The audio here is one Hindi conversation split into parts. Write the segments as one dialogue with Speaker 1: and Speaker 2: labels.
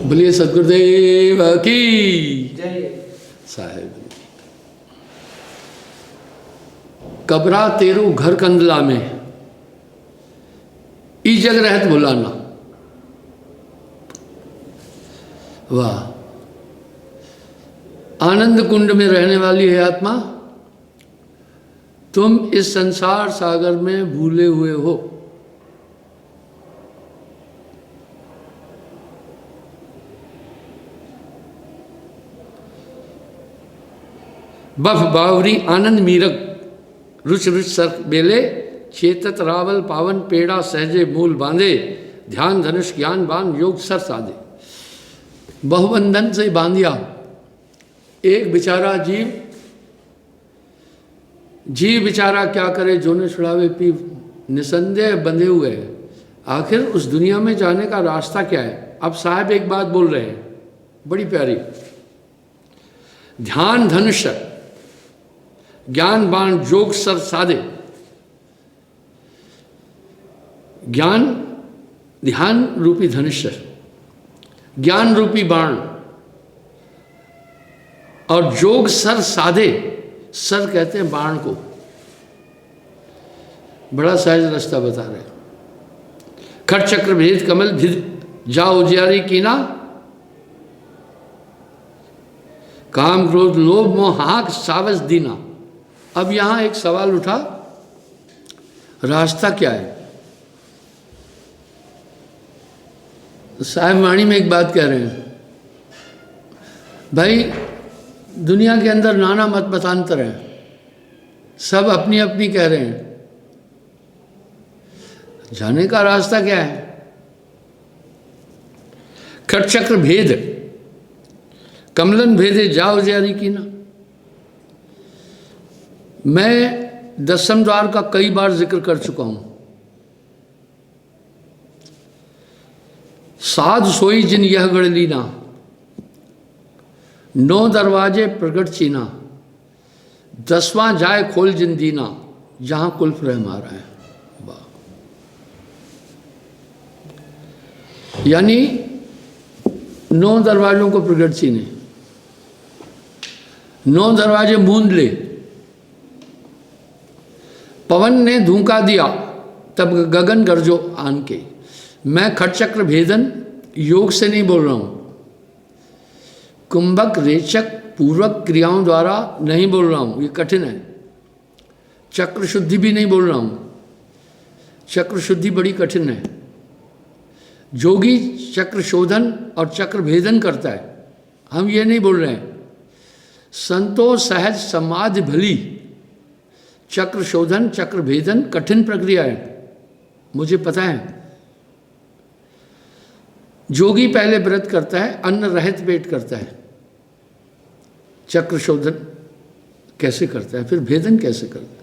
Speaker 1: बोलिए सदगुरुदेव की साहेब। कबरा तेरू घर कंदला में ई जग रहत भुलाना। वाह, आनंद कुंड में रहने वाली है आत्मा, तुम इस संसार सागर में भूले हुए हो। बफ बावरी आनंद मीरक रुच रुच सर बेले, चेतत रावल पावन पेड़ा सहजे मूल बांधे, ध्यान धनुष ज्ञान बान योग सर साधे। बहुबंधन से बांधिया एक बेचारा जीव बेचारा क्या करे, जो ने छुड़ावे पी, निसंदेह बंधे हुए है। आखिर उस दुनिया में जाने का रास्ता क्या है? अब साहब एक बात बोल रहे हैं बड़ी प्यारी, ध्यान धनुष ज्ञान बाण जोग सर साधे। ज्ञान ध्यान रूपी धनुष, ज्ञान रूपी बाण और जोग सर साधे। सर कहते हैं बाण को। बड़ा सहज रास्ता बता रहे हैं। खट चक्र भेद कमल भिद जा उजियारी कीना, काम क्रोध लोभ मोह हाक सावस दीना। अब यहां एक सवाल उठा, रास्ता क्या है? साहिब वाणी में एक बात कह रहे हैं, भाई दुनिया के अंदर नाना मत मतांतर हैं, सब अपनी अपनी कह रहे हैं, जाने का रास्ता क्या है? खट चक्र भेद कमलन भेदे जाओ जारी की ना। मैं दसम द्वार का कई बार जिक्र कर चुका हूं। साध सोई जिन यह गढ़ लीना, 9 दरवाजे प्रगट चीना, 10वां जाए खोल जिन दीना, जहां कुल्फ रह मारा है। वाह, यानी 9 दरवाजों को प्रगट चीने, 9 दरवाजे मूंद ले। पवन ने धूका दिया तब गगन गरजो आन के। मैं खट चक्र भेदन योग से नहीं बोल रहा हूं, कुंभक रेचक पूर्वक क्रियाओं द्वारा नहीं बोल रहा हूं, ये कठिन है। चक्र शुद्धि भी नहीं बोल रहा हूं, चक्र शुद्धि बड़ी कठिन है। जोगी चक्र शोधन और चक्र भेदन करता है, हम ये नहीं बोल रहे हैं। संतो सहज समाधि भली, चक्र शोधन चक्र भेदन कठिन प्रक्रिया है, मुझे पता है। जोगी पहले व्रत करता है, अन्न रहित पेट करता है, चक्र शोधन कैसे करता है, फिर भेदन कैसे करता है,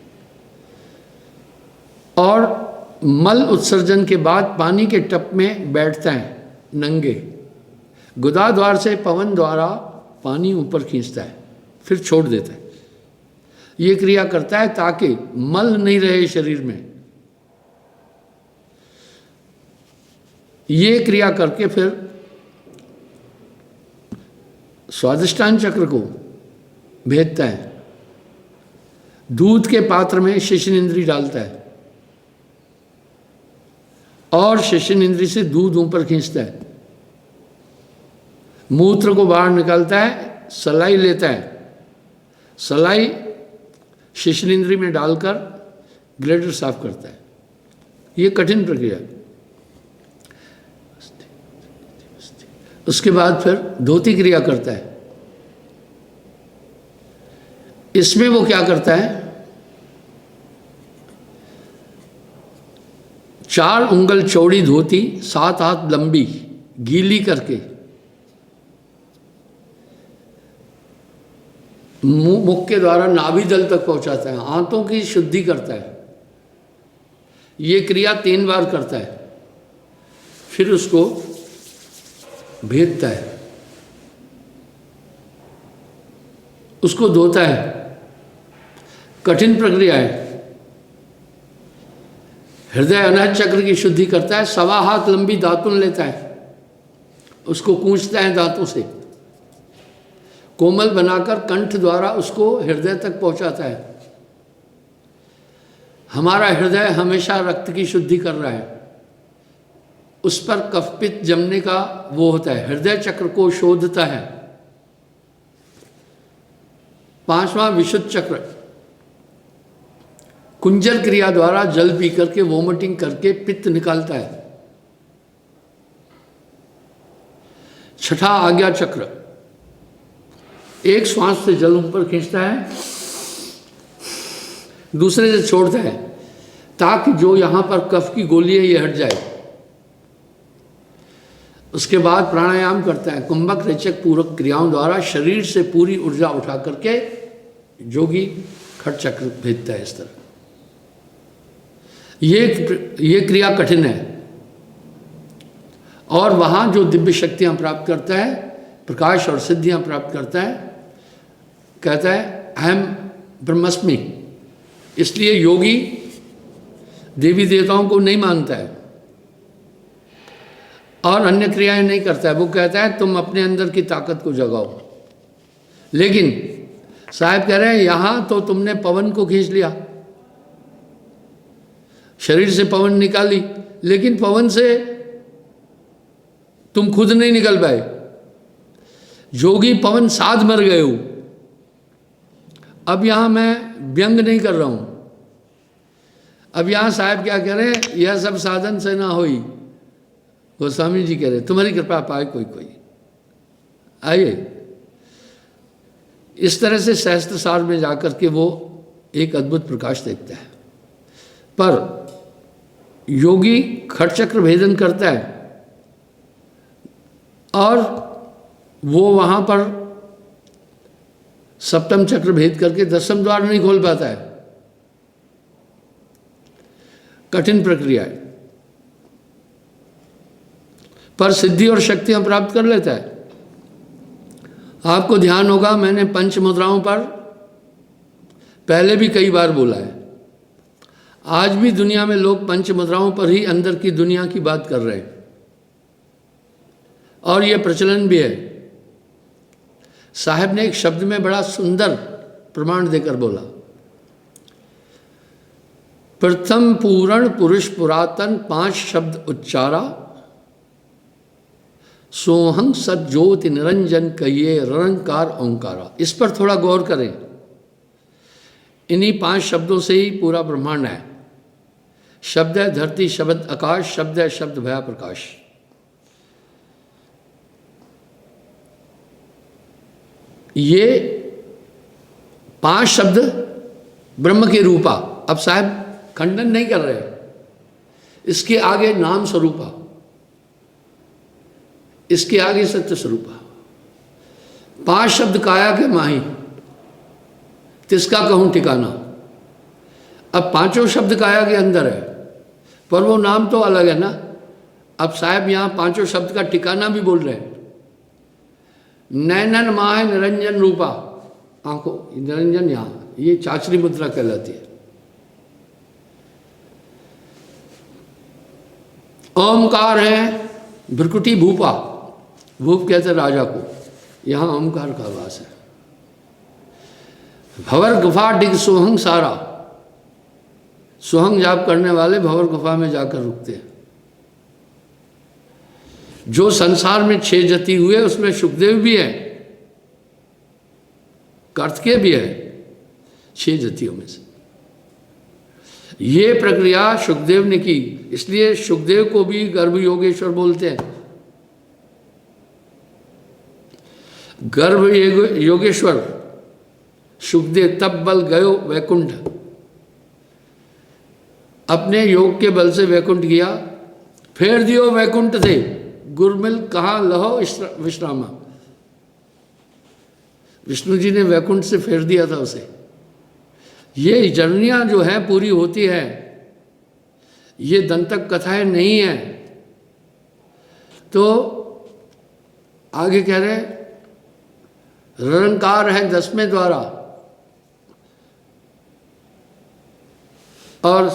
Speaker 1: और मल उत्सर्जन के बाद पानी के टप में बैठता है नंगे, गुदा द्वार से पवन द्वारा पानी ऊपर खींचता है, फिर छोड़ देता है। ये क्रिया करता है ताकि मल नहीं रहे शरीर में। ये क्रिया करके फिर स्वादिष्टान चक्र को भेदता है, दूध के पात्र में शिशन इंद्री डालता है और शिशन इंद्री से दूध ऊपर खींचता है, मूत्र को बाहर निकालता है, सलाई लेता है, सलाई शिशन इंद्री में डालकर ग्लेडर साफ करता है। ये कठिन प्रक्रिया। उसके बाद फिर धोती क्रिया करता है। इसमें वो क्या करता है, 4 उंगल चौड़ी धोती 7 हाथ लंबी गीली करके मुख के द्वारा नाभि जल तक पहुंचाता है, आंतों की शुद्धि करता है। ये क्रिया 3 बार करता है, फिर उसको भेदता है, उसको धोता है। कठिन प्रक्रिया है। हृदय अनाहत चक्र की शुद्धि करता है, 1.25 हाथ लंबी दातुन लेता है, उसको कूंचता है दांतों से, कोमल बनाकर कंठ द्वारा उसको हृदय तक पहुंचाता है। हमारा हृदय हमेशा रक्त की शुद्धि कर रहा है, उस पर कफपित्त जमने का वो होता है, हृदय चक्र को शोधता है। पांचवा विशुद्ध चक्र कुंजर क्रिया द्वारा जल पी करके वोमिटिंग करके पित्त निकालता है। छठा आज्ञा चक्र एक श्वास से जल ऊपर खींचता है, दूसरे से छोड़ता है, ताकि जो यहां पर कफ की गोली है ये हट जाए। उसके बाद प्राणायाम करता है, कुंभक रेचक पूरक क्रियाओं द्वारा शरीर से पूरी ऊर्जा उठा करके जोगी खट चक्र भेजता है। इस तरह ये क्रिया कठिन है, और वहां जो दिव्य शक्तियां प्राप्त करता है, प्रकाश और सिद्धियां प्राप्त करता है, कहता है अहम ब्रह्मस्मि। इसलिए योगी देवी देवताओं को नहीं मानता है और अन्य क्रियाएं नहीं करता है। वो कहता है तुम अपने अंदर की ताकत को जगाओ। लेकिन साहब कह रहे हैं यहां तो तुमने पवन को खींच लिया, शरीर से पवन निकाली, लेकिन पवन से तुम खुद नहीं निकल पाए। जोगी पवन साध मर गए हो। अब यहां मैं व्यंग नहीं कर रहा हूं। अब यहां साहब क्या कह रहे हैं, यह सब साधन से ना होई। गोस्वामी जी कह रहे तुम्हारी कृपा पाए कोई कोई। आइए इस तरह से सहस्त्र सार में जाकर के वो एक अद्भुत प्रकाश देखता है। पर योगी खट चक्र भेदन करता है और वो वहां पर सप्तम चक्र भेद करके दसम द्वार नहीं खोल पाता है। कठिन प्रक्रिया है, पर सिद्धि और शक्तियां प्राप्त कर लेता है। आपको ध्यान होगा मैंने पंच मुद्राओं पर पहले भी कई बार बोला है। आज भी दुनिया में लोग पंच मुद्राओं पर ही अंदर की दुनिया की बात कर रहे हैं, और यह प्रचलन भी है। साहब ने एक शब्द में बड़ा सुंदर प्रमाण देकर बोला, प्रथम पूर्ण पुरुष पुरातन 5 शब्द उच्चारा, सोहं सत ज्योति निरंजन कहिए रंकार ओंकारा। इस पर थोड़ा गौर करें। इन्हीं 5 शब्दों से ही पूरा ब्रह्मांड है। शब्द है धरती, शब्द आकाश, शब्द है शब्द भया प्रकाश। ये 5 शब्द ब्रह्म के रूपा। अब साहब खंडन नहीं कर रहे, इसके आगे नाम स्वरूपा, इसके आगे सत्य स्वरूपा। 5 शब्द काया के माही, तिसका कहूं ठिकाना। अब 5 शब्द काया के अंदर है, पर वो नाम तो अलग है ना। अब साहब यहां 5 शब्द का ठिकाना भी बोल रहे हैं। नैनन माह निरंजन रूपा, आंखों निरंजन, यहां ये चाचरी मुद्रा कहलाती है। ओमकार है भ्रकुटी भूपा, भूप कहते हैं राजा को, यहां ओमकार का वास है। भवर गुफा डिग सोहंग सारा, सोहंग जाप करने वाले भवर गुफा में जाकर रुकते हैं। जो संसार में 6 जति हुए उसमें सुखदेव भी है, कार्तिकेय भी है, 6 जतियों में से। ये प्रक्रिया सुखदेव ने की, इसलिए सुखदेव को भी गर्भ योगेश्वर बोलते हैं। गर्भ योगेश्वर सुखदेव तब बल गयो वैकुंठ, अपने योग के बल से वैकुंठ गया। फेर दियो वैकुंठ थे, गुरमिल कहाँ लहो विश्रामा। विष्णु जी ने वैकुंठ से फेर दिया था उसे। ये जर्नियां जो है पूरी होती है, ये दंतक कथाएं नहीं है। तो आगे कह रहे रंकार है 10वें द्वारा, और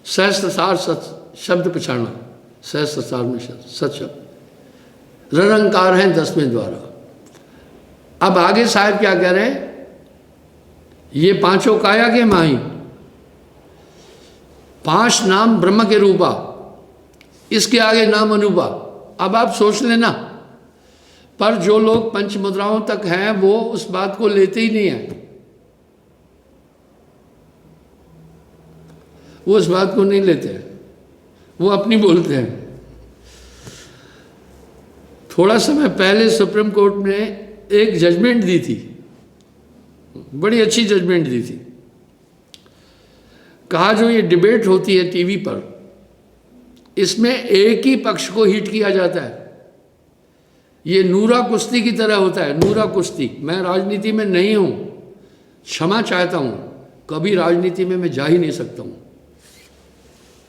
Speaker 1: सहस्त्र सार शब्द पछाड़ना, सहस्त्र सार में सत शब्द। ररंकार हैं 10वें द्वारा। अब आगे साहब क्या कह रहे हैं, ये पांचों काया के माही, 5 नाम ब्रह्म के रूपा, इसके आगे नाम अनुपा। अब आप सोच लेना, पर जो लोग पंच मुद्राओं तक हैं वो उस बात को लेते ही नहीं है, वो उस बात को नहीं लेते हैं, वो अपनी बोलते हैं। थोड़ा समय पहले सुप्रीम कोर्ट ने एक जजमेंट दी थी, बड़ी अच्छी जजमेंट दी थी। कहा जो ये डिबेट होती है टीवी पर, इसमें एक ही पक्ष को हिट किया जाता है, ये नूरा कुश्ती की तरह होता है, नूरा कुश्ती। मैं राजनीति में नहीं हूं, क्षमा चाहता हूं, कभी राजनीति में मैं जा ही नहीं सकता हूं।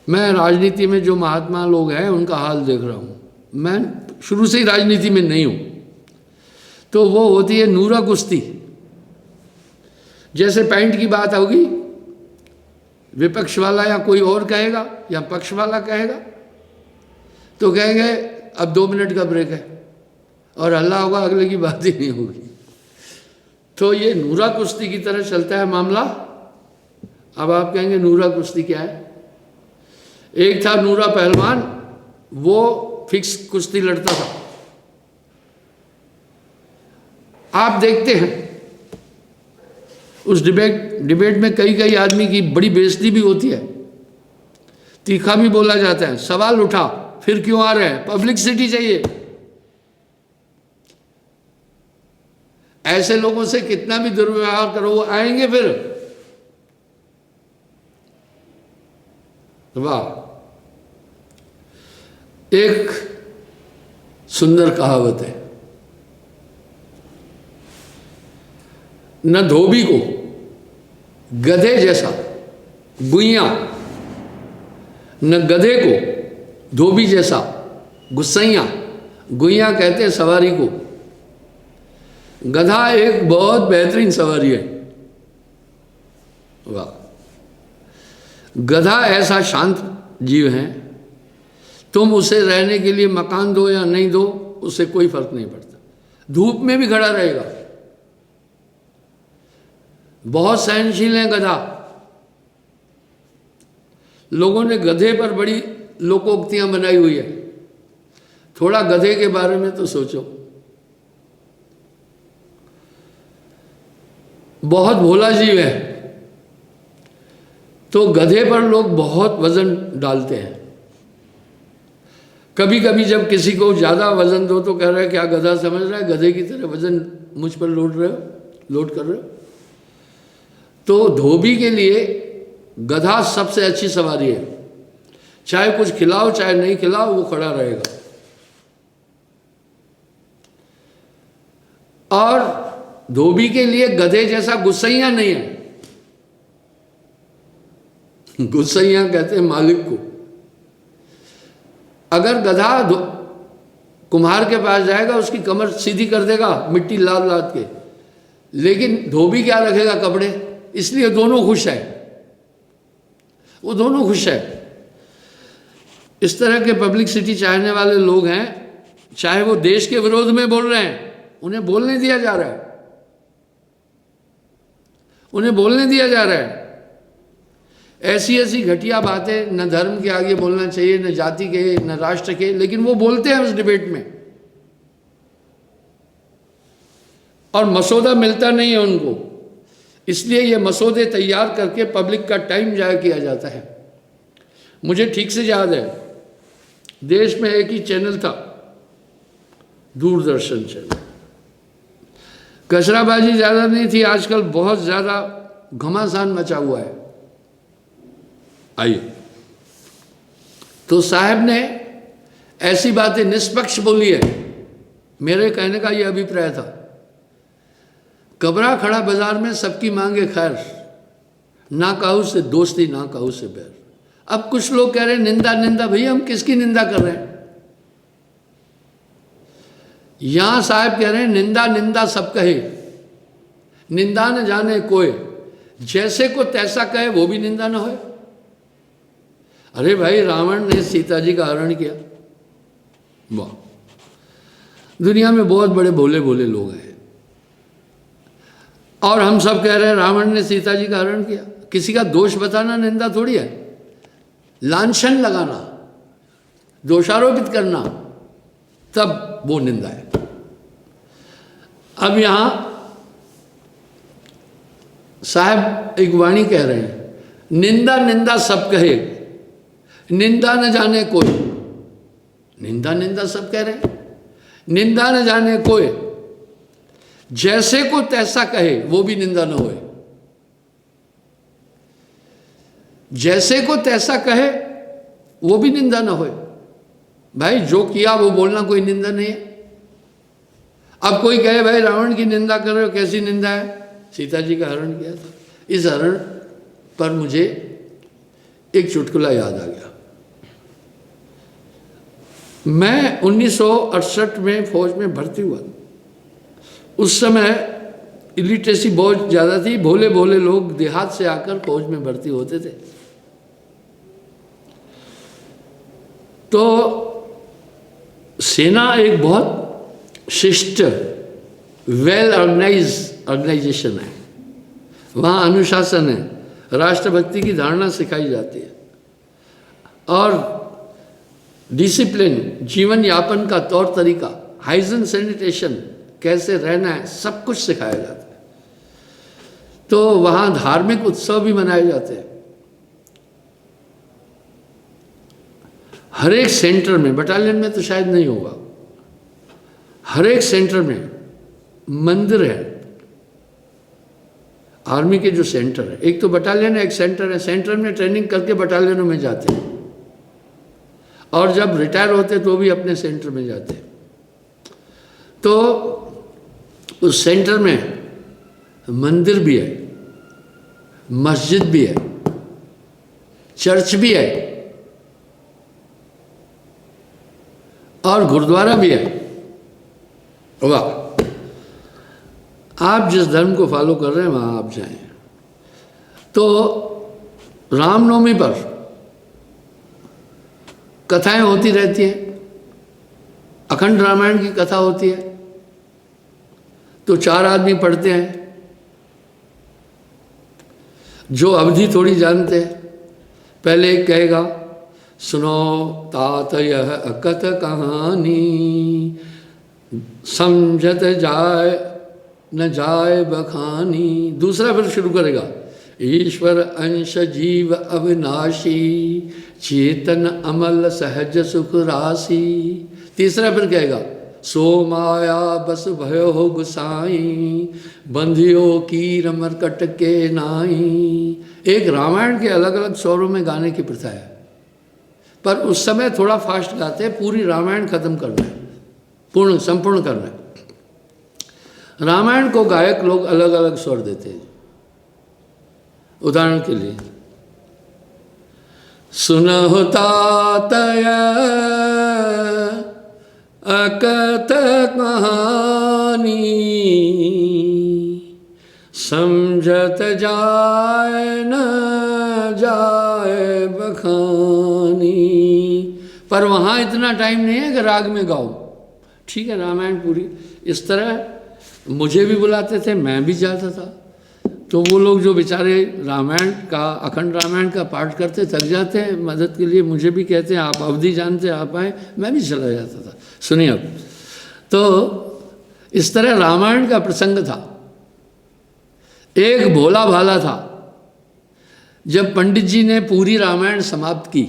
Speaker 1: मैं राजनीति में जो महात्मा लोग हैं उनका हाल देख रहा हूं, मैं शुरू से ही राजनीति में नहीं हूं। तो वो होती है नूरा कुश्ती। जैसे पैंट की बात होगी, विपक्ष वाला या कोई और कहेगा या पक्ष वाला कहेगा, तो कहेंगे अब 2 मिनट का ब्रेक है, और हल्ला होगा, अगले की बात ही नहीं होगी। तो ये नूरा कुश्ती की तरह चलता है मामला। अब आप कहेंगे नूरा कुश्ती क्या है? एक था नूरा पहलवान, वो फिक्स कुश्ती लड़ता था। आप देखते हैं उस डिबेट में कई आदमी की बड़ी बेइज्जती भी होती है, तीखा भी बोला जाता है। सवाल उठा, फिर क्यों आ रहे हैं? पब्लिसिटी चाहिए। ऐसे लोगों से कितना भी दुर्व्यवहार करो, वो आएंगे फिर। वाह, एक सुंदर कहावत है, न धोबी को गधे जैसा गुइया, न गधे को धोबी जैसा गुस्सैया। गुइया कहते हैं सवारी को, गधा एक बहुत बेहतरीन सवारी है। वाह, गधा ऐसा शांत जीव है, तुम उसे रहने के लिए मकान दो या नहीं दो, उससे कोई फर्क नहीं पड़ता। धूप में भी खड़ा रहेगा, बहुत सहनशील है गधा। लोगों ने गधे पर बड़ी लोकोक्तियां बनाई हुई है। थोड़ा गधे के बारे में तो सोचो, बहुत भोला जीव है। तो गधे पर लोग बहुत वजन डालते हैं। कभी कभी जब किसी को ज़्यादा वजन दो तो कह रहा है क्या गधा समझ रहा है, गधे की तरह वजन मुझ पर लोड कर रहे हो। तो धोबी के लिए गधा सबसे अच्छी सवारी है, चाहे कुछ खिलाओ चाहे नहीं खिलाओ, वो खड़ा रहेगा। और धोबी के लिए गधे जैसा गुस्सैया नहीं है। गुस्सैया कहते हैं मालिक को। अगर गधा कुम्हार के पास जाएगा, उसकी कमर सीधी कर देगा मिट्टी लाद लाद के, लेकिन धोबी क्या रखेगा? कपड़े। इसलिए दोनों खुश है, वो दोनों खुश है। इस तरह के पब्लिसिटी चाहने वाले लोग हैं, चाहे वो देश के विरोध में बोल रहे हैं, उन्हें बोलने दिया जा रहा है, उन्हें बोलने दिया जा रहा है। ऐसी ऐसी घटिया बातें न धर्म के आगे बोलना चाहिए, न जाति के, न राष्ट्र के, लेकिन वो बोलते हैं उस डिबेट में। और मसौदा मिलता नहीं है उनको, इसलिए ये मसौदे तैयार करके पब्लिक का टाइम जाया किया जाता है। मुझे ठीक से याद है, देश में एक ही चैनल था, दूरदर्शन चैनल। कचराबाजी ज़्यादा नहीं थी, आजकल बहुत ज़्यादा घमासान मचा हुआ है। आइए, तो साहब ने ऐसी बातें निष्पक्ष बोली है। मेरे कहने का ये अभिप्राय था, कबरा खड़ा बाजार में सबकी मांगे खैर, ना काहू से दोस्ती ना काहू से बैर। अब कुछ लोग कह रहे हैं निंदा निंदा, भैया हम किसकी निंदा कर रहे हैं? यहां साहब कह रहे हैं निंदा निंदा सब कहे, निंदा न जाने कोई, जैसे को तैसा कहे वो भी निंदा न होए। अरे भाई, रावण ने सीता जी का हरण किया, वाह, दुनिया में बहुत बड़े भोले भोले लोग हैं, और हम सब कह रहे हैं रावण ने सीता जी का हरण किया। किसी का दोष बताना निंदा थोड़ी है, लांछन लगाना, दोषारोपित करना, तब वो निंदा है। अब यहां साहब एक वाणी कह रहे हैं, निंदा निंदा सब कहे, निंदा न जाने कोई। निंदा निंदा सब कह रहे हैं, निंदा न जाने कोई, जैसे को तैसा कहे वो भी निंदा न होए। जैसे को तैसा कहे वो भी निंदा न होए। भाई जो किया वो बोलना कोई निंदा नहीं है। अब कोई कहे भाई रावण की निंदा कर रहे हो, कैसी निंदा है? सीता जी का हरण किया था। इस हरण पर मुझे एक चुटकुला याद आ गया। मैं 1968 में फौज में भर्ती हुआ। उस समय इलिटरेसी बहुत ज़्यादा थी, भोले भोले लोग देहात से आकर फौज में भर्ती होते थे। तो सेना एक बहुत शिष्ट, वेल ऑर्गेनाइजेशन है। वहाँ अनुशासन है, राष्ट्रभक्ति की धारणा सिखाई जाती है, और डिसिप्लिन, जीवन यापन का तौर तरीका, हाइजीन सैनिटेशन, कैसे रहना है, सब कुछ सिखाया जाता है। तो वहाँ धार्मिक उत्सव भी मनाए जाते हैं। हर एक सेंटर में, बटालियन में तो शायद नहीं होगा, हर एक सेंटर में मंदिर है। आर्मी के जो सेंटर है, एक तो बटालियन है, एक सेंटर है। सेंटर में ट्रेनिंग करके बटालियनों में जाते हैं, और जब रिटायर होते तो भी अपने सेंटर में जाते हैं। तो उस सेंटर में मंदिर भी है, मस्जिद भी है, चर्च भी है, और गुरुद्वारा भी है। वाह! आप जिस धर्म को फॉलो कर रहे हैं वहाँ आप जाएं। तो रामनवमी पर कथाएं होती रहती हैं, अखंड रामायण की कथा होती है। तो 4 आदमी पढ़ते हैं जो अवधि थोड़ी जानते हैं। पहले एक कहेगा, सुनो तात यह अकथ कहानी, समझत जाए न जाए बखानी। दूसरा फिर शुरू करेगा, ईश्वर अंश जीव अविनाशी, चेतन अमल सहज सुख राशि। तीसरा फिर कहेगा, सो माया बस भयो हो गुसाई, बंधियो कीर मरकट के नाई। एक रामायण के अलग अलग स्वरों में गाने की प्रथा है, पर उस समय थोड़ा फास्ट गाते हैं। पूरी रामायण खत्म करना है, पूर्ण संपूर्ण करना है। रामायण को गायक लोग अलग अलग स्वर देते हैं। उदाहरण के लिए, सुनहु तातय अकथ कहानी, समझत जाए न जाए बखानी। पर वहाँ इतना टाइम नहीं है कि राग में गाओ। ठीक है, रामायण पूरी इस तरह मुझे भी बुलाते थे, मैं भी जाता था। तो वो लोग जो बेचारे रामायण का, अखंड रामायण का पाठ करते थक जाते हैं, मदद के लिए मुझे भी कहते हैं आप अवधि जानते हैं आप आए, मैं भी चला जाता था। सुनिए अब, तो इस तरह रामायण का प्रसंग था। एक भोला भाला था, जब पंडित जी ने पूरी रामायण समाप्त की,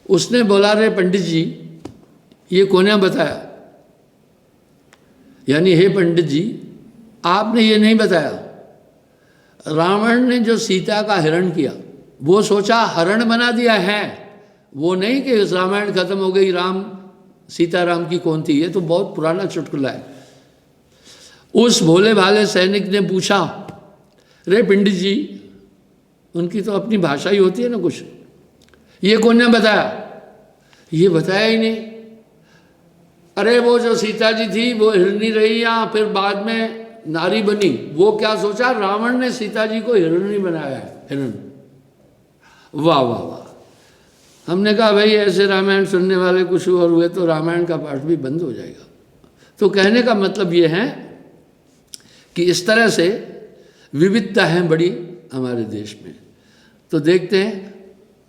Speaker 1: उसने बोला, रे पंडित जी ये कोने बताया, यानी हे पंडित जी आपने ये नहीं बताया, रावण ने जो सीता का हरण किया वो सोचा हरण बना दिया है, वो नहीं कि रामायण खत्म हो गई, राम सीता राम की कौन थी। ये तो बहुत पुराना चुटकुला है। उस भोले भाले सैनिक ने पूछा, रे पंडित जी, उनकी तो अपनी भाषा ही होती है ना कुछ, ये कौन ने बताया? ये बताया ही नहीं। अरे वो जो सीता जी थी वो हिरनी रही या फिर बाद में नारी बनी, वो क्या सोचा, रावण ने सीता जी को हिरणी बनाया है, हिरण। वाह वाह वाह! हमने कहा भाई ऐसे रामायण सुनने वाले कुछ और हुए तो रामायण का पाठ भी बंद हो जाएगा। तो कहने का मतलब ये है कि इस तरह से विविधता है बड़ी हमारे देश में। तो देखते हैं,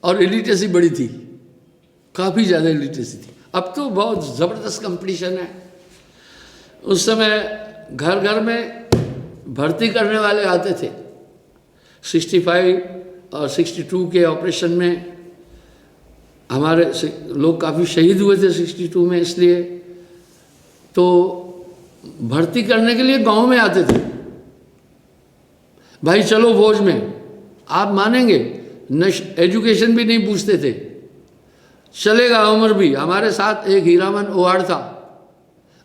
Speaker 1: और इलिटरेसी बड़ी थी, काफ़ी ज़्यादा इलिटरेसी थी। अब तो बहुत ज़बरदस्त कंपटीशन है। उस समय घर घर में भर्ती करने वाले आते थे। 65 और 62 के ऑपरेशन में हमारे लोग काफ़ी शहीद हुए थे 62 में, इसलिए तो भर्ती करने के लिए गांव में आते थे। भाई चलो फौज में, आप मानेंगे एजुकेशन भी नहीं पूछते थे, चलेगा उम्र भी। हमारे साथ एक हीरामन ओहाड़ था,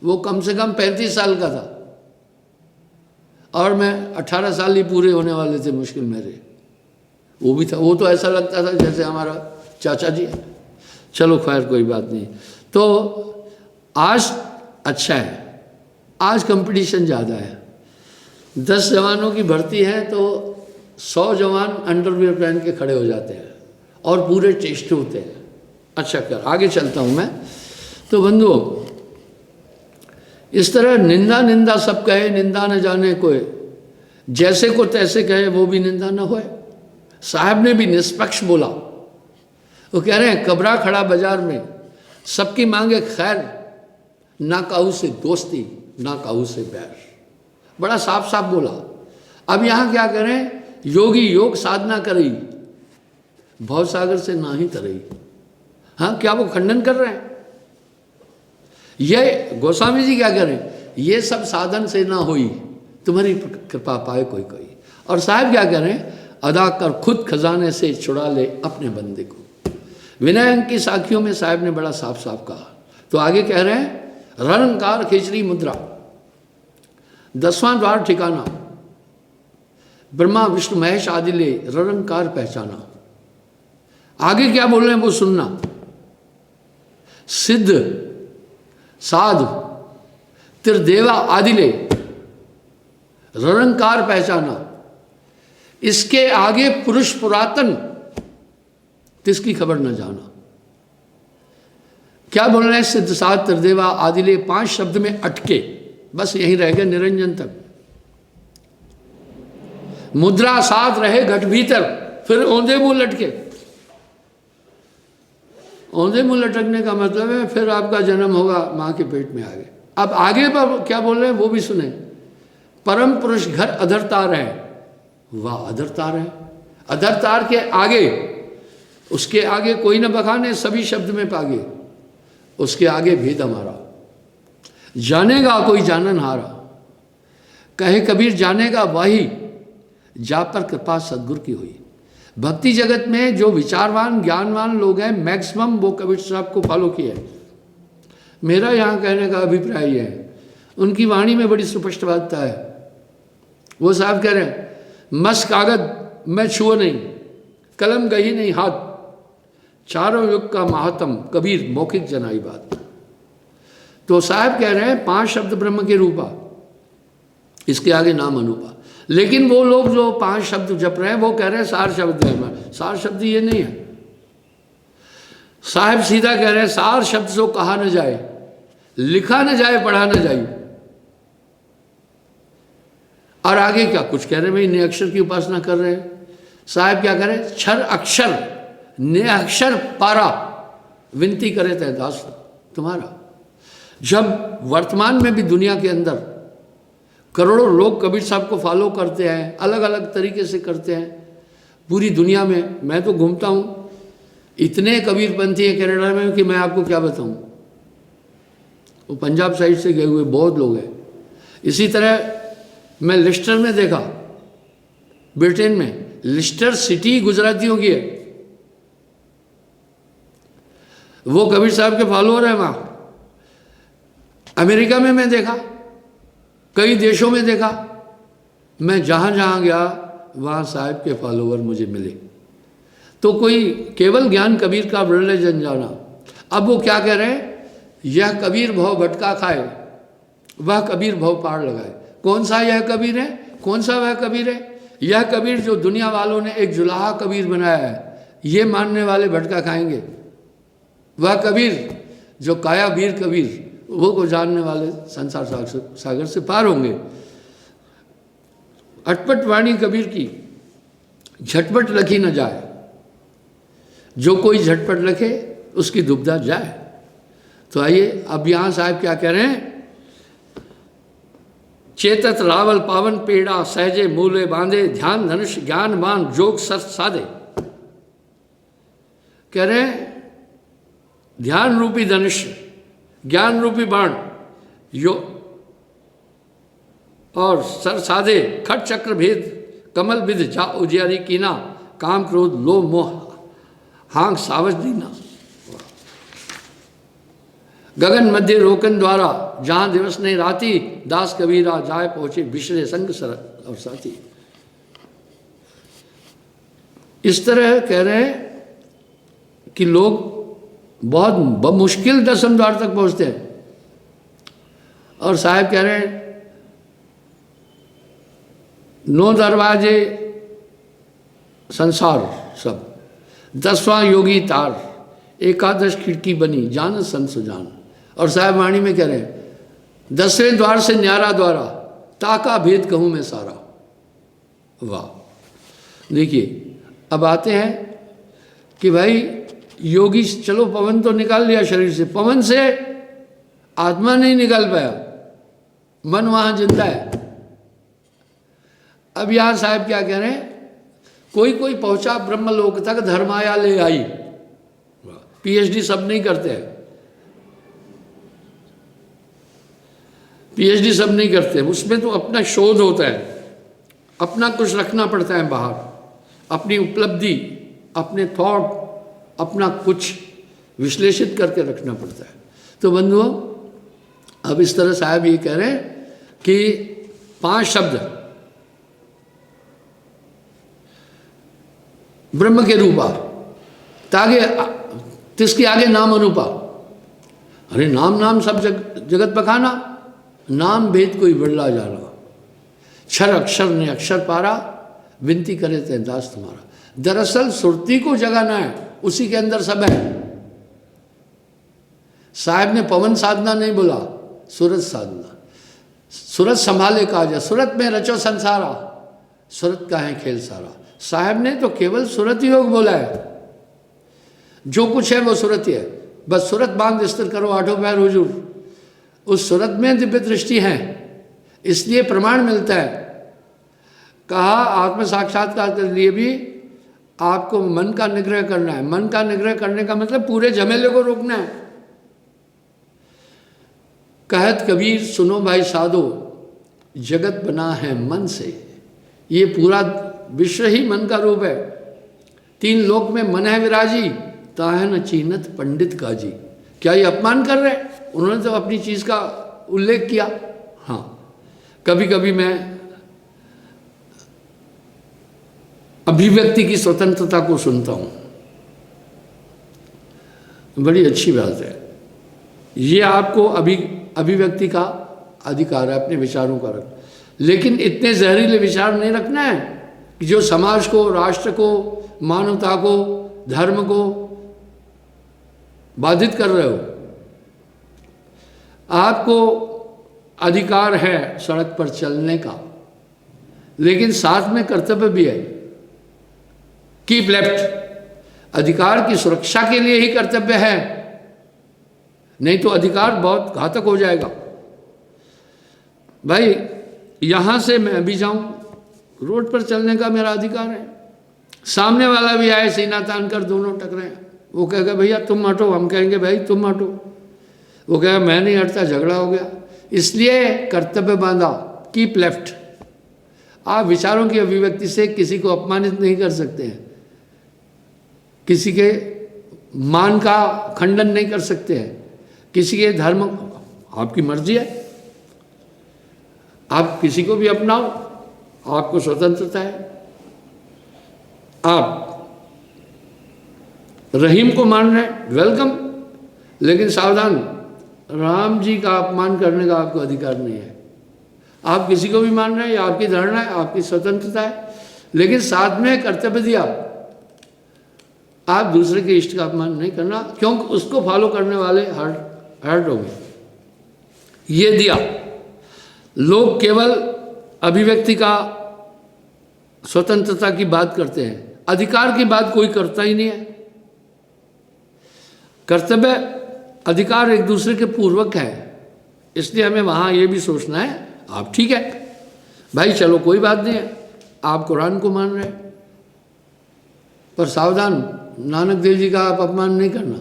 Speaker 1: वो कम से कम 35 साल का था और मैं 18 साल ही पूरे होने वाले थे मुश्किल मेरे। वो भी था, वो तो ऐसा लगता था जैसे हमारा चाचा जी है। चलो खैर कोई बात नहीं। तो आज अच्छा है, आज कंपटीशन ज़्यादा है। 10 जवानों की भर्ती है तो 100 जवान अंडरवियर पहन के खड़े हो जाते हैं और पूरे टेस्ट होते हैं। अच्छा कर आगे चलता हूँ मैं। तो बंधुओं, इस तरह निंदा निंदा सब कहे, निंदा न जाने कोई, जैसे को तैसे कहे वो भी निंदा न होए। साहब ने भी निष्पक्ष बोला। वो कह रहे हैं कबरा खड़ा बाजार में, सबकी मांगे खैर, ना काहू से दोस्ती ना काहू से बैर। बड़ा साफ साफ बोला। अब यहाँ क्या करें, योगी योग साधना करी, भव सागर से ना ही तरई। हाँ, क्या वो खंडन कर रहे हैं? ये गोस्वामी जी क्या करें, ये सब साधन से ना हुई, तुम्हारी कृपा पाए कोई कोई। और साहब क्या करें, अदा कर खुद खजाने से छुड़ा ले अपने बंदे को। विनय अंक की साखियों में साहब ने बड़ा साफ साफ कहा। तो आगे कह रहे हैं, रणकार खिचड़ी मुद्रा, 10वां द्वार ठिकाना, ब्रह्मा विष्णु महेश आदि ले रणकार पहचाना। आगे क्या बोल रहे हैं वो सुनना। सिद्ध साधु त्रिदेवा आदि ले रणकार पहचाना। इसके आगे पुरुष पुरातन किसकी खबर न जाना। क्या बोल रहे हैं, सिद्ध साध त्रिदेवा आदि ले 5 शब्द में अटके, बस यहीं रह गए निरंजन तक। मुद्रा साथ रहे घट भीतर, फिर औंधे मुंह लटके। औंधे मुंह लटकने का मतलब है फिर आपका जन्म होगा मां के पेट में आगे। अब आगे पर क्या बोल रहे हैं वो भी सुने। परम पुरुष घर अधरतार है, वाह अधरतार है। अधरतार के आगे, उसके आगे कोई न बखाने, सभी शब्द में पागे। उसके आगे भेद हमारा, जानेगा कोई जानन हारा। कहे कबीर जानेगा वही, जा पर कृपा सदगुरु की हुई। भक्ति जगत में जो विचारवान ज्ञानवान लोग हैं, मैक्सिमम वो कबीर साहब को फॉलो किया है। मेरा यहाँ कहने का अभिप्राय है, उनकी वाणी में बड़ी स्पष्टता है। वो साहब कह रहे हैं, मस कागज मैं छुओ नहीं, कलम गही नहीं हाथ, चारों युग का महात्म कबीर मौखिक जनाई बात। तो साहब कह रहे हैं 5 शब्द ब्रह्म के रूपा, इसके आगे नाम अनूपा। लेकिन वो लोग जो 5 शब्द जप रहे हैं वो कह रहे हैं सार शब्द है। सार शब्द ये नहीं है। साहब सीधा कह रहे हैं सार शब्द जो कहा न जाए, लिखा न जाए, पढ़ा न जाए। और आगे क्या कुछ कह रहे हैं, भाई ने अक्षर की उपासना कर रहे हैं। साहब क्या करें, क्षर अक्षर ने अक्षर पारा, विनती करे तय दास तुम्हारा। जब वर्तमान में भी दुनिया के अंदर करोड़ों लोग कबीर साहब को फॉलो करते हैं, अलग अलग तरीके से करते हैं पूरी दुनिया में। मैं तो घूमता हूँ, इतने कबीरपंथी हैं कनाडा में कि मैं आपको क्या बताऊँ। वो पंजाब साइड से गए हुए बहुत लोग हैं। इसी तरह मैं लिस्टर में देखा, ब्रिटेन में, लिस्टर सिटी गुजरातियों की है, वो कबीर साहब के फॉलोअर है वहाँ। अमेरिका में मैं देखा, कई देशों में देखा, मैं जहाँ जहाँ गया वहाँ साहब के फॉलोअर मुझे मिले। तो कोई केवल ज्ञान कबीर का वृले जन जाना। अब वो क्या कह रहे हैं, यह कबीर भव भटका खाए, वह कबीर भव पार लगाए। कौन सा यह कबीर है, कौन सा वह कबीर है? यह कबीर जो दुनिया वालों ने एक जुलाहा कबीर बनाया है, ये मानने वाले भटका खाएंगे। वह कबीर जो काया वीर कबीर, वो को जानने वाले संसार सागर से पार होंगे। अटपट वाणी कबीर की, झटपट लखी न जाए, जो कोई झटपट लखे उसकी दुविधा जाए। तो आइए अब यहाँ साहब क्या कह रहे हैं, चेतत रावल पावन पेड़ा सहजे मूले बांधे, ध्यान धनुष ज्ञान मान जोग सर साधे। कह रहे हैं ध्यान रूपी धनुष, ज्ञान रूपी बाण यो और सर साधे, खट चक्र भेद कमल विध जा उजियारी कीना, काम क्रोध लोभ मोह हांग सावज दीना। गगन मध्य रोकन द्वारा जहां दिवस नहीं राती, दास कबीरा जाए पहुंचे बिशरे संग सर और साथी। इस तरह कह रहे हैं कि लोग बहुत मुश्किल दसम द्वार तक पहुंचते हैं। और साहब कह रहे हैं 9 दरवाजे संसार सब, 10वां योगी तार, 11 खिड़की बनी जान संत सुजान। और साहब वाणी में कह रहे हैं 10वें द्वार से न्यारा द्वारा, ताका भेद कहूं मैं सारा। वाह। देखिए अब आते हैं कि भाई योगी, चलो पवन तो निकाल लिया शरीर से, पवन से आत्मा नहीं निकाल पाया, मन वहां जिंदा है। अब यहां साहब क्या कह रहे हैं, कोई कोई पहुंचा ब्रह्मलोक तक धर्माया ले आई। पीएचडी सब नहीं करते हैं, पीएचडी सब नहीं करते, उसमें तो अपना शोध होता है, अपना कुछ रखना पड़ता है बाहर, अपनी उपलब्धि, अपने थॉट, अपना कुछ विश्लेषित करके रखना पड़ता है। तो बंधुओं अब इस तरह साहब ये कह रहे हैं कि 5 शब्द ब्रह्म के रूपा, तागे तिसके आगे नाम अनुपा। अरे नाम नाम सब जगत पखाना, नाम भेद कोई बदला जाना, क्षर अक्षर ने अक्षर पारा, विनती करे ते दास तुम्हारा। दरअसल सुरती को जगाना है, उसी के अंदर सब है। साहब ने पवन साधना नहीं बोला, सूरत साधना। सूरत संभाले काजा, सूरत में रचो संसारा, सूरत का है खेल सारा। साहब ने तो केवल सूरत योग बोला है, जो कुछ है वो सूरत ही है। बस सूरत बांध स्थिर करो, 8 पैर हुजूर। उस सूरत में दिव्य दृष्टि है, इसलिए प्रमाण मिलता है। कहा आत्म साक्षात्कार के लिए भी आपको मन का निग्रह करना है। मन का निग्रह करने का मतलब पूरे झमेले को रोकना है। कहत कबीर सुनो भाई साधो, जगत बना है मन से। ये पूरा विश्व ही मन का रूप है। 3 लोक में मन है विराजी, ताहन न चीनत पंडित काजी। क्या ये अपमान कर रहे हैं? उन्होंने तो अपनी चीज का उल्लेख किया। हाँ, कभी कभी मैं अभिव्यक्ति की स्वतंत्रता को सुनता हूं, बड़ी अच्छी बात है। ये आपको अभिव्यक्ति का अधिकार है, अपने विचारों का रख, लेकिन इतने जहरीले विचार नहीं रखना है कि जो समाज को, राष्ट्र को, मानवता को, धर्म को बाधित कर रहे हो। आपको अधिकार है सड़क पर चलने का, लेकिन साथ में कर्तव्य भी है। कीप लेफ्ट, अधिकार की सुरक्षा के लिए ही कर्तव्य है, नहीं तो अधिकार बहुत घातक हो जाएगा। भाई यहां से मैं भी जाऊं, रोड पर चलने का मेरा अधिकार है। सामने वाला भी आए, सीना तान कर दोनों टकराए, वो कहेगा भैया तुम हटो, हम कहेंगे भाई तुम हटो, वो कहेगा मैं नहीं हटता, झगड़ा हो गया। इसलिए कर्तव्य बांधा, कीप लेफ्ट। आप विचारों की अभिव्यक्ति से किसी को अपमानित नहीं कर सकते हैं, किसी के मान का खंडन नहीं कर सकते हैं, किसी के धर्म, आपकी मर्जी है, आप किसी को भी अपनाओ, आपको स्वतंत्रता है। आप रहीम को मान रहे हैं, वेलकम, लेकिन सावधान, राम जी का अपमान करने का आपको अधिकार नहीं है। आप किसी को भी मान रहे हैं, ये आपकी धारणा है, आपकी स्वतंत्रता है, लेकिन साथ में कर्तव्य दिया। आप दूसरे के इष्ट का अपमान नहीं करना, क्योंकि उसको फॉलो करने वाले हर्ट हो गए। ये दिया। लोग केवल अभिव्यक्ति का, स्वतंत्रता की बात करते हैं, अधिकार की बात कोई करता ही नहीं है। कर्तव्य अधिकार एक दूसरे के पूर्वक है, इसलिए हमें वहाँ ये भी सोचना है, आप ठीक है भाई, चलो कोई बात नहीं है, आप कुरान को मान रहे हैं, पर सावधान, नानक देव जी का आप अपमान नहीं करना,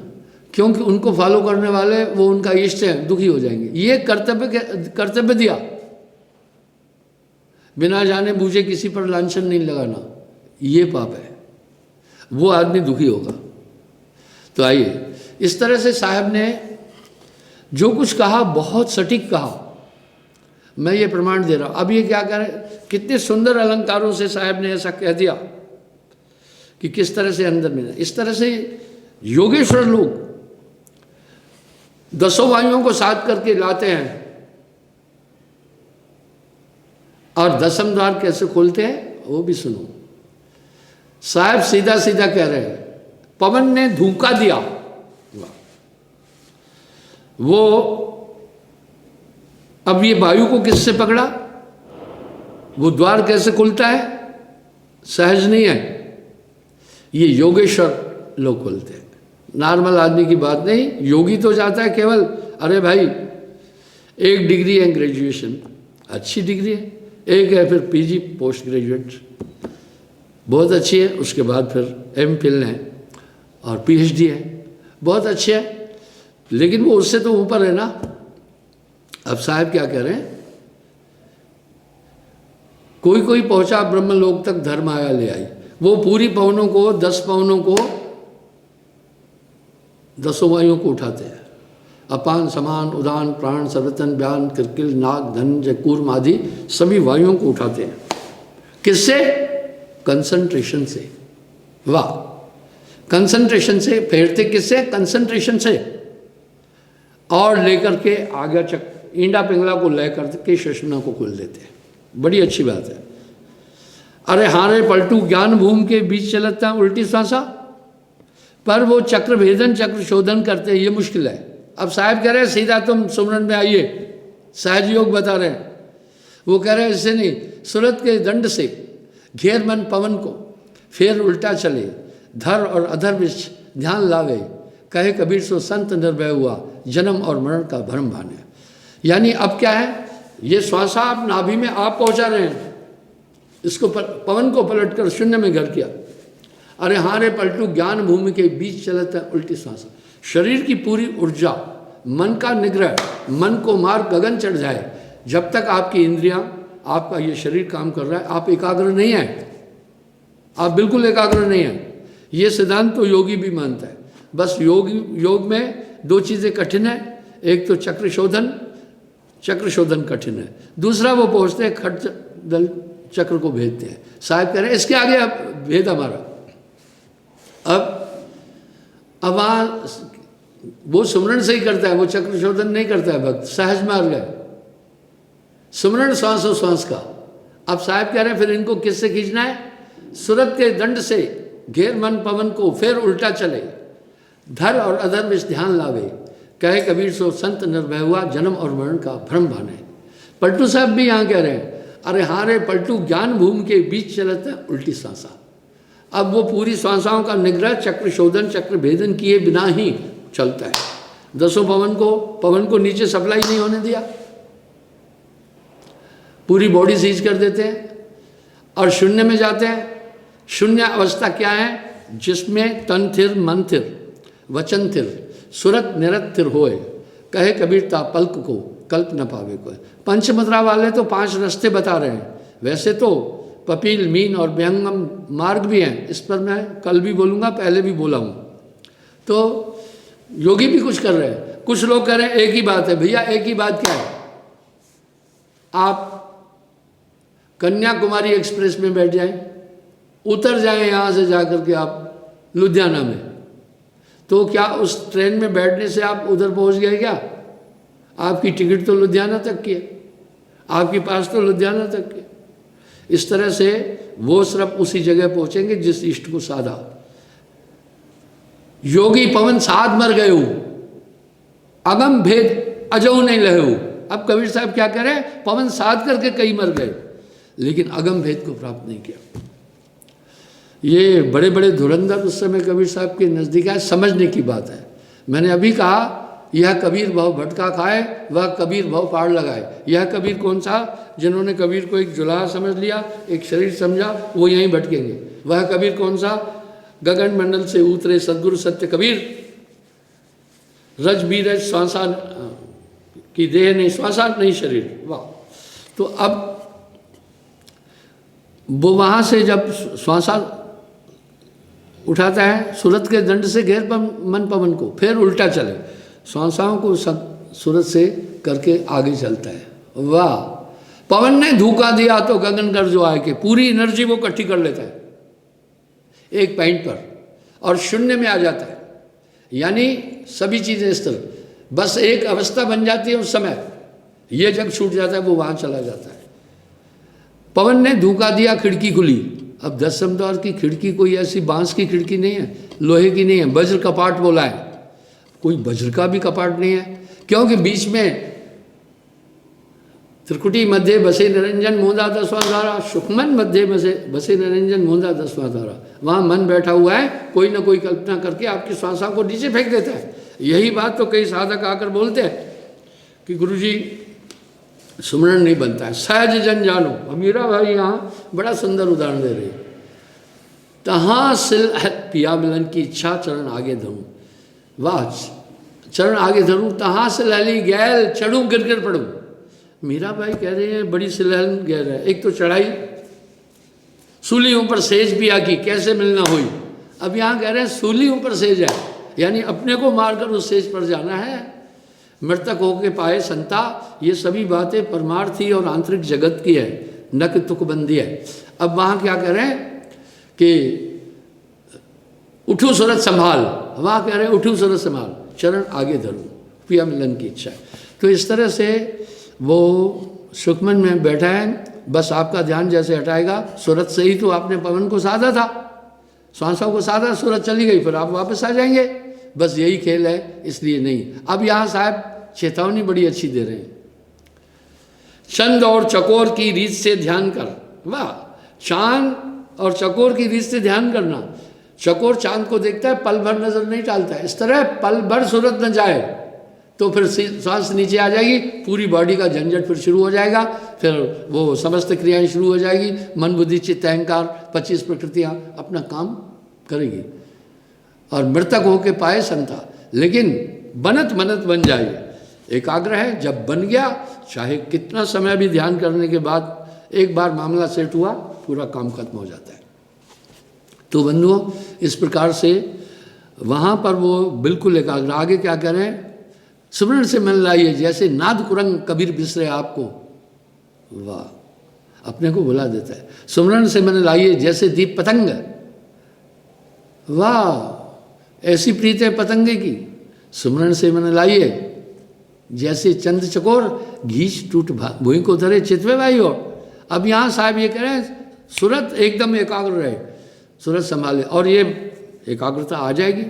Speaker 1: क्योंकि उनको फॉलो करने वाले वो उनका इष्ट है, दुखी हो जाएंगे। ये कर्तव्य दिया। बिना जाने बूझे किसी पर लांछन नहीं लगाना, ये पाप है, वो आदमी दुखी होगा। तो आइए, इस तरह से साहब ने जो कुछ कहा बहुत सटीक कहा, मैं ये प्रमाण दे रहा हूँ। अब ये क्या करें, कितने सुंदर अलंकारों से साहब ने ऐसा कह दिया कि किस तरह से अंदर में, इस तरह से योगेश्वर लोग 10 वायुओं को साथ करके लाते हैं, और 10वें द्वार कैसे खोलते हैं वो भी सुनो। साहब सीधा सीधा कह रहे हैं, पवन ने धूका दिया, वो अब ये वायु को किससे पकड़ा, वो द्वार कैसे खुलता है, सहज नहीं है, ये योगेश्वर लोग खोलते हैं, नॉर्मल आदमी की बात नहीं। योगी तो जाता है केवल, अरे भाई 1 डिग्री है ग्रेजुएशन, अच्छी डिग्री है, एक है फिर पीजी पोस्ट ग्रेजुएट, बहुत अच्छी है, उसके बाद फिर एमफिल है और पीएचडी है, बहुत अच्छे है, लेकिन वो उससे तो ऊपर है ना। अब साहब क्या कह रहे हैं, कोई कोई पहुंचा ब्रह्मलोक तक, धर्म आया ले आई, वो पूरी पवनों को, 10 पवनों को, 10 वायुओं को उठाते हैं, अपान समान उदान प्राण सर्वतन ब्यान किरकिल नाग धन कूर्म आदि सभी वायुओं को उठाते हैं। किससे, कंसंट्रेशन से। वाह, कंसंट्रेशन से फेरते, किससे, कंसंट्रेशन से, और लेकर के आगे ईंडा पिंगला को लेकर के सुषुम्ना को खोल देते हैं। बड़ी अच्छी बात है। अरे हारे पलटू ज्ञान भूमि के बीच चलता है उल्टी सांसा, पर वो चक्र भेदन चक्र शोधन करते हैं, ये मुश्किल है। अब साहब कह रहे हैं सीधा तुम सुमरन में आइए, सहज योग बता रहे हैं। वो कह रहे हैं इससे नहीं, सूरत के दंड से घेर मन पवन को, फिर उल्टा चले, धर और अधर विच ध्यान लावे, कहे कबीर सो संत निर्भय हुआ, जन्म और मरण का भ्रम भाने। यानी अब क्या है, ये श्वासा आप नाभि में आप पहुंचा रहे हैं, इसको पवन को पलटकर शून्य में घर किया। अरे हाँ रे पलटू ज्ञान भूमि के बीच चलता है उल्टी सांसा। शरीर की पूरी ऊर्जा, मन का निग्रह, मन को मार गगन चढ़ जाए, जब तक आपकी इंद्रियां, आपका ये शरीर काम कर रहा है, आप एकाग्र नहीं है, आप बिल्कुल एकाग्र नहीं है। ये सिद्धांत तो योगी भी मानता है। बस योग में 2 चीज़ें कठिन है, एक तो चक्र शोधन कठिन है, दूसरा वो पहुँचते हैं खट दल चक्र को भेदते हैं। साहब कह रहे हैं इसके आगे अब भेद हमारा, अब वो सुमरण से ही करता है, वो चक्र शोधन नहीं करता है भक्त, सहज मार्ग है, सुमरण श्वासों श्वास का। अब साहब कह रहे हैं फिर इनको किससे खींचना है, सूरत के दंड से घेर मन पवन को, फिर उल्टा चले, धर और अधर में ध्यान लावे, कहे कबीर सो संत निर्भय हुआ, जन्म और मरण का भ्रम भाने। पलटू साहब भी यहाँ कह रहे हैं, अरे हाँ रे पलटू ज्ञान भूमि के बीच चलता है उल्टी सांसा। अब वो पूरी श्वासाओं का निग्रह चक्र शोधन चक्र भेदन किए बिना ही चलता है। 10 पवन को नीचे सप्लाई नहीं होने दिया, पूरी बॉडी सीज कर देते हैं और शून्य में जाते हैं। शून्य अवस्था क्या है, जिसमें तन थिर मन थिर वचन थिर सुरत निरत थिर होए, कहे कबीर ता पल्क को कल्प न पावे कोई। पंचमद्रा वाले तो 5 रास्ते बता रहे हैं, वैसे तो पपील मीन और व्यंगम मार्ग भी हैं, इस पर मैं कल भी बोलूँगा, पहले भी बोला हूँ। तो योगी भी कुछ कर रहे हैं। कुछ लोग कह रहे हैं एक ही बात है। भैया एक ही बात क्या है, आप कन्याकुमारी एक्सप्रेस में बैठ जाएं, उतर जाएं यहाँ से जाकर के आप लुधियाना में, तो क्या उस ट्रेन में बैठने से आप उधर पहुँच गए क्या? आपकी टिकट तो लुधियाना तक की है, आपके पास तो लुधियाना तक की। इस तरह से वो सिर्फ उसी जगह पहुँचेंगे जिस इष्ट को साधा। योगी पवन साध मर गए हो, अगम भेद अजो नहीं लहे हो। अब कबीर साहब क्या कह रहे हैं, पवन साध करके कई मर गए लेकिन अगम भेद को प्राप्त नहीं किया। ये बड़े बड़े धुरंधर उस समय कबीर साहब के नज़दीक आए, समझने की बात है। मैंने अभी कहा यह कबीर भव भटका खाए, वह कबीर भव पार लगाए। यह कबीर कौन सा, जिन्होंने कबीर को एक जुलाहा समझ लिया, एक शरीर समझा, वो यहीं भटकेंगे। वह कबीर कौन सा, गगन मंडल से उतरे सदगुरु सत्य कबीर, रज बीरज श्वासा की देह नहीं, श्वासा नहीं शरीर। वाह। तो अब वो वहाँ से जब श्वासा उठाता है, सूरत के दंड से घेर मन पवन को, फिर उल्टा चले, श्वासाओं को सूरत से करके आगे चलता है। वाह। पवन ने धूका दिया तो गगन गर्जो आए के, पूरी एनर्जी वो इकट्ठी कर लेता है एक पॉइंट पर और शून्य में आ जाता है। यानी सभी चीज़ें स्थिर, बस एक अवस्था बन जाती है उस समय, ये जब छूट जाता है वो वहाँ चला जाता है। पवन ने धूका दिया, खिड़की खुली। अब 10वें द्वार की खिड़की कोई ऐसी बांस की खिड़की नहीं है, लोहे की नहीं है, वज्र कपाट बोला है। कोई वज्र का भी कपाट नहीं है, क्योंकि बीच में त्रिकुटी मध्य बसे निरंजन मोदा 10वां द्वारा, सुखमन मध्य बसे निरंजन मोदा 10वां द्वारा। वहाँ मन बैठा हुआ है, कोई ना कोई कल्पना करके आपकी श्वासा को नीचे फेंक देता है। यही बात तो कई साधक आकर बोलते हैं कि गुरुजी सुमरण नहीं बनता है, सहज जन जानो। मीरा भाई यहाँ बड़ा सुंदर उदाहरण दे रही, तहाँ सिल पिया मिलन की इच्छा चरण आगे धरूं। वाह, चरण आगे धरूं, तहाँ से लहली गैल चढ़ूं गिर गिर पड़ूं। मीरा भाई कह रहे हैं बड़ी सिलहन गैर है, एक तो चढ़ाई, सूलियों पर सेज पिया की कैसे मिलना हुई। अब यहाँ कह रहे हैं सूलियों पर सेज है, यानी अपने को मारकर उस सेज पर जाना है। मृतक होके पाए संता, ये सभी बातें परमार्थी और आंतरिक जगत की है, न कि तुकबंदी है। अब वहाँ क्या कह रहे हैं कि उठू सूरत संभाल, वहाँ कह रहे हैं उठू सूरत संभाल, चरण आगे धरूं, पिया मिलन की इच्छा है। तो इस तरह से वो सुखमन में बैठा है, बस आपका ध्यान जैसे हटाएगा, सूरत से ही तो आपने पवन को साधा था, श्वासों को साधा, सूरत चली गई, फिर आप वापस आ जाएंगे। बस यही खेल है, इसलिए नहीं। अब यहाँ साहब चेतावनी बड़ी अच्छी दे रहे हैं, चंद और चकोर की रीत से ध्यान कर। वाह, चांद और चकोर की रीत से ध्यान करना। चकोर चांद को देखता है, पल भर नजर नहीं डालता है, इस तरह पल भर सूरत न जाए तो फिर सांस नीचे आ जाएगी, पूरी बॉडी का झंझट फिर शुरू हो जाएगा, फिर वो समस्त क्रियाएं शुरू हो जाएगी, मन बुद्धि चित्त अहंकार 25 प्रकृतियाँ अपना काम करेगी और मृतक होके पाए संता। लेकिन बनत मनत बन जाए, एकाग्र है, जब बन गया चाहे कितना समय भी ध्यान करने के बाद एक बार मामला सेट हुआ, पूरा काम खत्म हो जाता है। तो बंधुओं, इस प्रकार से वहाँ पर वो बिल्कुल एकाग्र। आगे क्या कह रहे हैं, सुमरण से मन लाइए जैसे नाद कुरंग कबीर बिसरे आपको। वाह, अपने को बुला देता है। सुमरण से मन लाइए जैसे दीप पतंग। वाह, ऐसी प्रीत है पतंगे की। सुमरण से मन लाइए जैसे चंद चकोर घीच टूट भूमि को धरे चितवे भाई। और अब यहाँ साहब ये कह रहे हैं सूरत एकदम एकाग्र रहे, सूरत संभाले, और ये एकाग्रता आ जाएगी।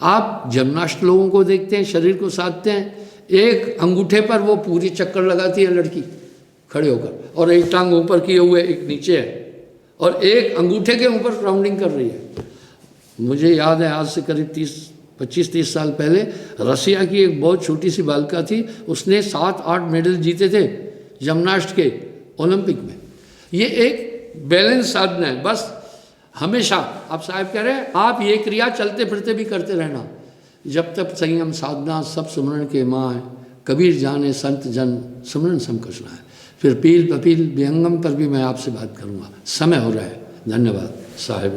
Speaker 1: आप जिम्नास्ट लोगों को देखते हैं, शरीर को साधते हैं, एक अंगूठे पर वो पूरी चक्कर लगाती है लड़की खड़े होकर, और एक टांग ऊपर किए हुए एक नीचे है, और एक अंगूठे के ऊपर राउंडिंग कर रही है। मुझे याद है आज से करीब 25-30 साल पहले रसिया की एक बहुत छोटी सी बालिका थी, उसने 7-8 मेडल जीते थे जिम्नास्ट के ओलंपिक में। ये एक बैलेंस साधना है, बस हमेशा। आप साहब कह रहे हैं आप ये क्रिया चलते फिरते भी करते रहना, जब तक संयम साधना सब सुमरण के माँ। कबीर जाने संत जन सुमरण समकषणा है। फिर पील पपील विहंगम पर भी मैं आपसे बात करूँगा, समय हो रहा है। धन्यवाद साहिब।